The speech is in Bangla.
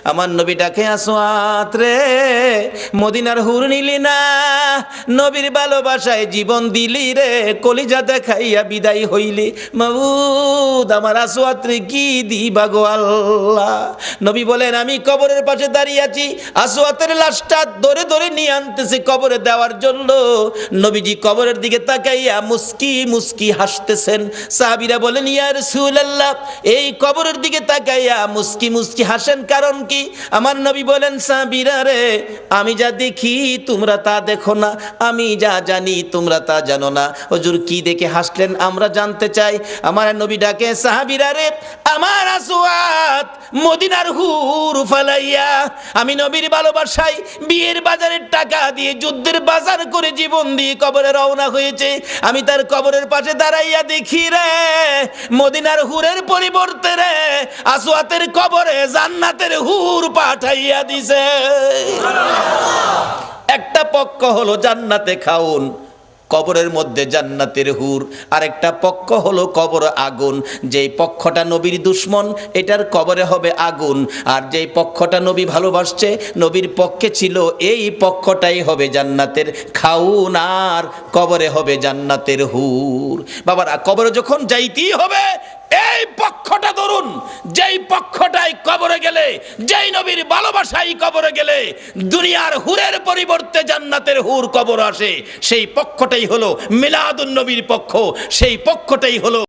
আমার নবী ডাকে আসওয়াত রে, মদিনার হুর নিলি না, নবীর ভালোবাসায় জীবন দিলি রে, কলিজা দেখাইয়া বিদায় হইলি। মাবুদ আমার আসওয়াত রে কি দিবা গো আল্লাহ। নবী বলেন আমি কবরের পাশে দাঁড়িয়ে আছি, আসওয়াতের লাশটা ধরে ধরে নিয়ে আনতেছে কবরে দেওয়ার জন্য। নবীজি কবরের দিকে তাকাইয়া মুস্কি মুস্কি হাসতেছেন। সাহাবীরা বলেন ইয়া রাসূলুল্লাহ, এই কবরের দিকে তাকাইয়া মুস্কি মুস্কি হাসেন কারণ কি? আমার নবী বলেন সাহাবীরা রে, আমি যা দেখি তোমরা তা দেখো না, আমি যা জানি তোমরা তা জানো না। হুজুর কি দেখে হাসলেন আমরা জানতে চাই। আমার নবী ডাকে সাহাবীরা রে, আমার আসওয়াত মদিনার হুর ফালাইয়া আমি নবীর ভালোবাসায় বিয়ের বাজারের টাকা দিয়ে যুদ্ধের বাজার করে জীবন দিয়ে কবরে রওনা হয়েছে। আমি তার কবরের পাশে দাঁড়াইয়া দেখি রে, মদিনার হুরের পরিবর্তে রে আসওয়াতের কবরে জান্নাতের হুর পাঠাইয়া দিছে। একটা পক্ষ হলো জান্নাতে খাউন, কবরের মধ্যে জান্নাতের হুর, আর একটা পক্ষ হলো কবর আগুন। যেই পক্ষটা নবীর দুশ্মন এটার কবরে হবে আগুন, আর যেই পক্ষটা নবী ভালোবাসছে নবীর পক্ষে ছিল এই পক্ষটাই হবে জান্নাতের খাউন, আর কবরে হবে জান্নাতের হুর। বাবারা কবরে যখন যাইতেই হবে এই পক্ষটা ধরুন, যেই পক্ষটাই কবরে গেলে, যেই নবীর ভালোবাসাই কবরে গেলে দুনিয়ার হুরের পরিবর্তে জান্নাতের হুর কবর আসে, সেই পক্ষটাই হলো মিলাদুন নবীর পক্ষ, সেই পক্ষটাই হলো